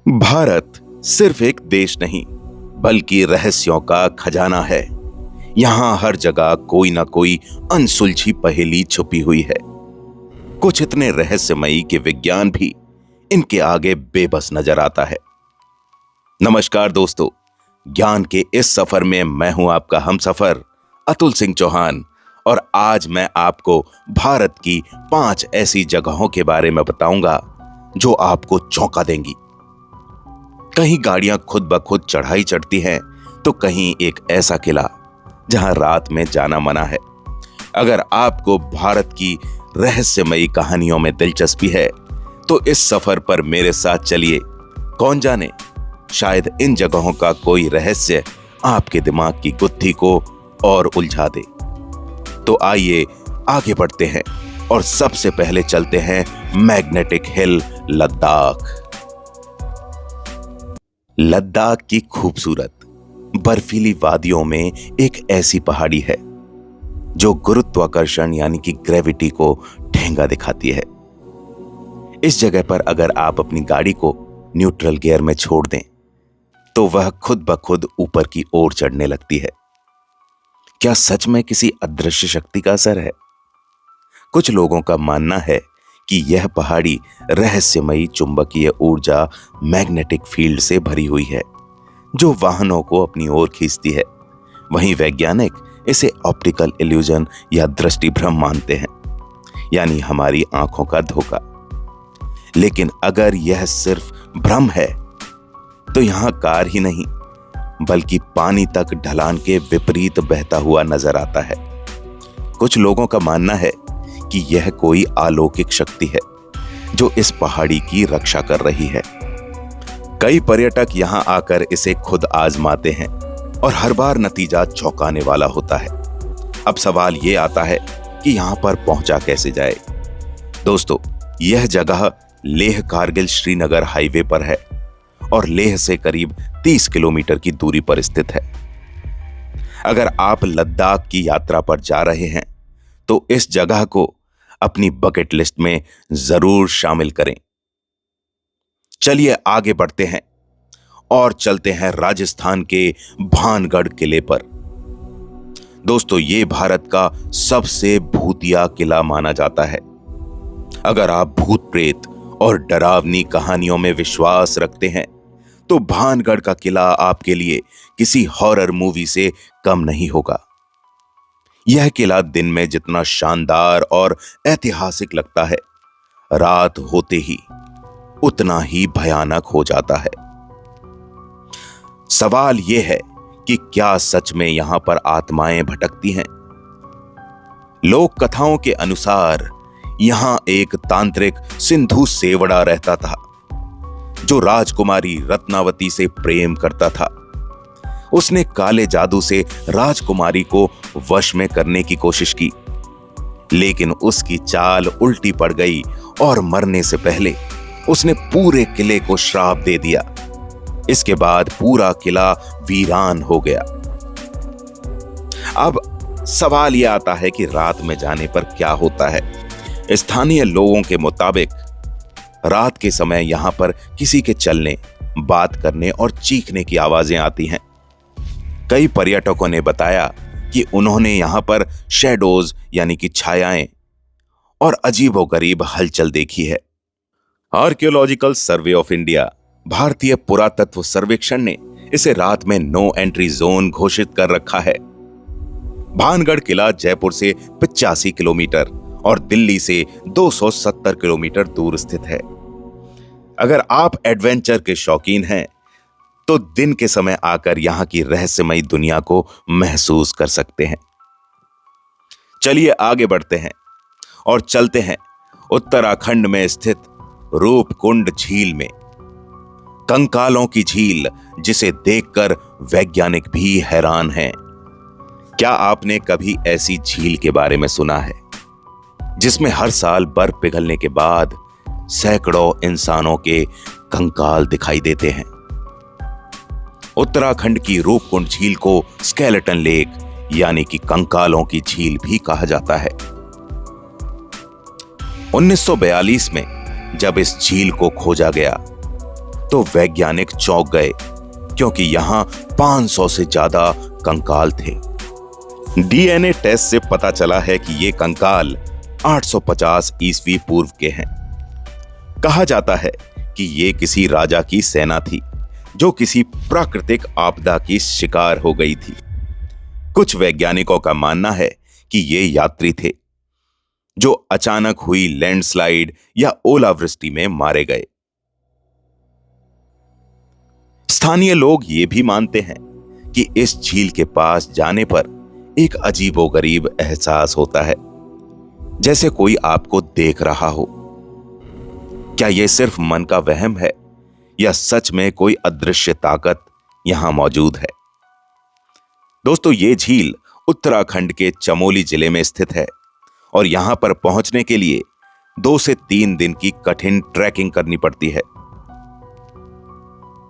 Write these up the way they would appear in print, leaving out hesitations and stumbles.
भारत सिर्फ एक देश नहीं, बल्कि रहस्यों का खजाना है। यहाँ हर जगह कोई ना कोई अनसुलझी पहेली छुपी हुई है। कुछ इतने रहस्यमयी कि विज्ञान भी इनके आगे बेबस नजर आता है। नमस्कार दोस्तों, ज्ञान के इस सफर में मैं हूं आपका हमसफर अतुल सिंह चौहान, और आज मैं आपको भारत की 5 ऐसी जगहों के बारे में बताऊंगा जो आपको चौंका देंगी। कहीं गाड़ियां खुद ब खुद चढ़ाई चढ़ती हैं, तो कहीं एक ऐसा किला जहां रात में जाना मना है। अगर आपको भारत की रहस्यमयी कहानियों में दिलचस्पी है, तो इस सफर पर मेरे साथ चलिए। कौन जाने, शायद इन जगहों का कोई रहस्य आपके दिमाग की गुत्थी को और उलझा दे। तो आइए आगे बढ़ते हैं और सबसे पहले चलते हैं मैग्नेटिक हिल, लद्दाख। लद्दाख की खूबसूरत बर्फीली वादियों में एक ऐसी पहाड़ी है जो गुरुत्वाकर्षण यानी कि ग्रेविटी को ठेंगा दिखाती है। इस जगह पर अगर आप अपनी गाड़ी को न्यूट्रल गियर में छोड़ दें, तो वह खुद ब खुद ऊपर की ओर चढ़ने लगती है। क्या सच में किसी अदृश्य शक्ति का असर है? कुछ लोगों का मानना है कि यह पहाड़ी रहस्यमयी चुंबकीय ऊर्जा, मैग्नेटिक फील्ड से भरी हुई है, जो वाहनों को अपनी ओर खींचती है। वहीं वैज्ञानिक इसे ऑप्टिकल इल्यूजन या दृष्टि भ्रम मानते हैं, यानी हमारी आंखों का धोखा। लेकिन अगर यह सिर्फ भ्रम है, तो यहां कार ही नहीं, बल्कि पानी तक ढलान के विपरीत बहता हुआ नजर आता है। कुछ लोगों का मानना है कि यह कोई अलौकिक शक्ति है जो इस पहाड़ी की रक्षा कर रही है। कई पर्यटक यहां आकर इसे खुद आजमाते हैं और हर बार नतीजा चौंकाने वाला होता है। अब सवाल यह आता है कि यहां पर पहुंचा कैसे जाए। दोस्तों, यह जगह लेह कारगिल श्रीनगर हाईवे पर है और लेह से करीब 30 किलोमीटर की दूरी पर स्थित है। अगर आप लद्दाख की यात्रा पर जा रहे हैं, तो इस जगह को अपनी बकेट लिस्ट में जरूर शामिल करें। चलिए आगे बढ़ते हैं और चलते हैं राजस्थान के भानगढ़ किले पर। दोस्तों, ये भारत का सबसे भूतिया किला माना जाता है। अगर आप भूत प्रेत और डरावनी कहानियों में विश्वास रखते हैं, तो भानगढ़ का किला आपके लिए किसी हॉरर मूवी से कम नहीं होगा। यह किला दिन में जितना शानदार और ऐतिहासिक लगता है, रात होते ही उतना ही भयानक हो जाता है। सवाल यह है कि क्या सच में यहां पर आत्माएं भटकती हैं? लोक कथाओं के अनुसार यहां एक तांत्रिक सिंधु सेवड़ा रहता था, जो राजकुमारी रत्नावती से प्रेम करता था। उसने काले जादू से राजकुमारी को वश में करने की कोशिश की, लेकिन उसकी चाल उल्टी पड़ गई और मरने से पहले उसने पूरे किले को श्राप दे दिया। इसके बाद पूरा किला वीरान हो गया। अब सवाल यह आता है कि रात में जाने पर क्या होता है। स्थानीय लोगों के मुताबिक रात के समय यहां पर किसी के चलने, बात करने और चीखने की आवाजें आती हैं। कई पर्यटकों ने बताया कि उन्होंने यहां पर शैडोज यानी कि छायाएं और अजीबोगरीब हलचल देखी है। आर्कियोलॉजिकल सर्वे ऑफ इंडिया, भारतीय पुरातत्व सर्वेक्षण ने इसे रात में नो एंट्री जोन घोषित कर रखा है। भानगढ़ किला जयपुर से 85 किलोमीटर और दिल्ली से 270 किलोमीटर दूर स्थित है। अगर आप एडवेंचर के शौकीन हैं, तो दिन के समय आकर यहां की रहस्यमयी दुनिया को महसूस कर सकते हैं। चलिए आगे बढ़ते हैं और चलते हैं उत्तराखंड में स्थित रूपकुंड झील में। कंकालों की झील, जिसे देखकर वैज्ञानिक भी हैरान हैं। क्या आपने कभी ऐसी झील के बारे में सुना है, जिसमें हर साल बर्फ पिघलने के बाद सैकड़ों इंसानों के कंकाल दिखाई देते हैं? उत्तराखंड की रूपकुंड झील को स्केलेटन लेक यानी कि कंकालों की झील भी कहा जाता है। 1942 में जब इस झील को खोजा गया, तो वैज्ञानिक चौंक गए, क्योंकि यहां 500 से ज्यादा कंकाल थे। डीएनए टेस्ट से पता चला है कि ये कंकाल 850 ईस्वी पूर्व के हैं। कहा जाता है कि ये किसी राजा की सेना थी जो किसी प्राकृतिक आपदा की शिकार हो गई थी। कुछ वैज्ञानिकों का मानना है कि ये यात्री थे जो अचानक हुई लैंडस्लाइड या ओलावृष्टि में मारे गए। स्थानीय लोग ये भी मानते हैं कि इस झील के पास जाने पर एक अजीबोगरीब एहसास होता है, जैसे कोई आपको देख रहा हो। क्या यह सिर्फ मन का वहम है या सच में कोई अदृश्य ताकत यहां मौजूद है? दोस्तों, ये झील उत्तराखंड के चमोली जिले में स्थित है और यहां पर पहुंचने के लिए 2 से 3 दिन की कठिन ट्रैकिंग करनी पड़ती है।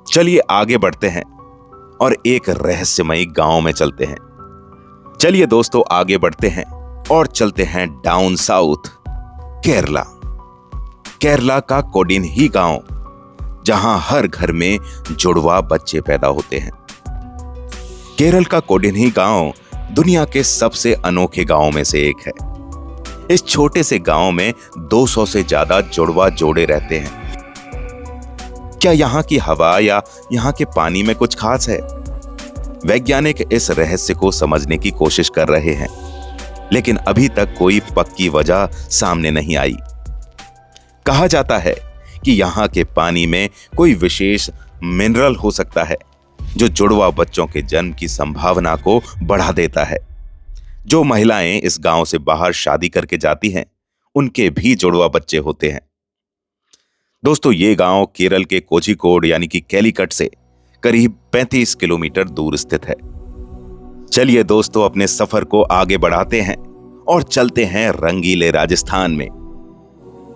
चलिए आगे बढ़ते हैं और एक रहस्यमयी गांव में चलते हैं। चलिए दोस्तों आगे बढ़ते हैं और चलते हैं डाउन साउथ, केरला। केरला का कोडिन्ही गांव, जहां हर घर में जुड़वा बच्चे पैदा होते हैं। केरल का कोडिन्ही गांव दुनिया के सबसे अनोखे गांवों में से एक है। इस छोटे से गांव में 200 से ज्यादा जुड़वा जोड़े रहते हैं। क्या यहां की हवा या यहां के पानी में कुछ खास है? वैज्ञानिक इस रहस्य को समझने की कोशिश कर रहे हैं, लेकिन अभी तक कोई पक्की वजह सामने नहीं आई। कहा जाता है कि यहां के पानी में कोई विशेष मिनरल हो सकता है जो जुड़वा बच्चों के जन्म की संभावना को बढ़ा देता है। जो महिलाएं इस गांव से बाहर शादी करके जाती हैं, उनके भी जुड़वा बच्चे होते हैं। दोस्तों, ये गांव केरल के कोझिकोड यानी कि कैलीकट से करीब 35 किलोमीटर दूर स्थित है। चलिए दोस्तों अपने सफर को आगे बढ़ाते हैं और चलते हैं रंगीले राजस्थान में।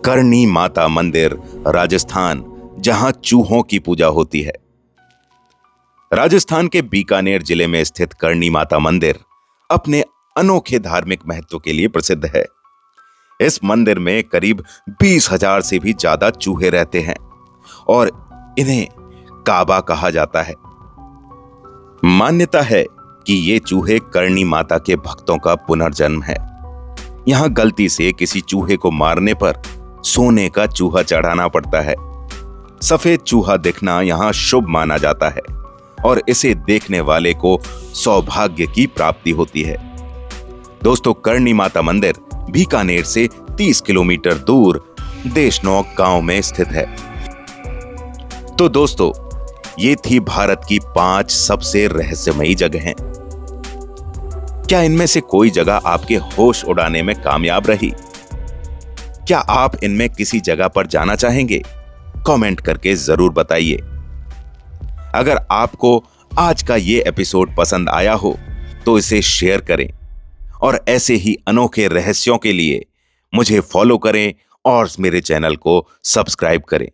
करणी माता मंदिर, राजस्थान, जहां चूहों की पूजा होती है। राजस्थान के बीकानेर जिले में स्थित करणी माता मंदिर अपने अनोखे धार्मिक महत्व के लिए प्रसिद्ध है। इस मंदिर में करीब 20,000 से भी ज्यादा चूहे रहते हैं और इन्हें काबा कहा जाता है। मान्यता है कि ये चूहे करणी माता के भक्तों का पुनर्जन्म है। यहां गलती से किसी चूहे को मारने पर सोने का चूहा चढ़ाना पड़ता है। सफेद चूहा दिखना यहां शुभ माना जाता है और इसे देखने वाले को सौभाग्य की प्राप्ति होती है। दोस्तों, करणी माता मंदिर बीकानेर से 30 किलोमीटर दूर देशनोक गांव में स्थित है। तो दोस्तों, ये थी भारत की 5 सबसे रहस्यमयी जगहें। क्या इनमें से कोई जगह आपके होश उड़ाने में कामयाब रही? क्या आप इनमें किसी जगह पर जाना चाहेंगे? कमेंट करके जरूर बताइए। अगर आपको आज का ये एपिसोड पसंद आया हो तो इसे शेयर करें और ऐसे ही अनोखे रहस्यों के लिए मुझे फॉलो करें और मेरे चैनल को सब्सक्राइब करें।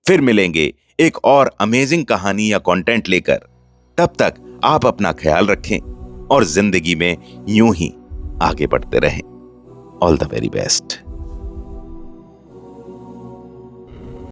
फिर मिलेंगे एक और अमेजिंग कहानी या कंटेंट लेकर। तब तक आप अपना ख्याल रखें और जिंदगी में यूं ही आगे बढ़ते रहें। All the very best.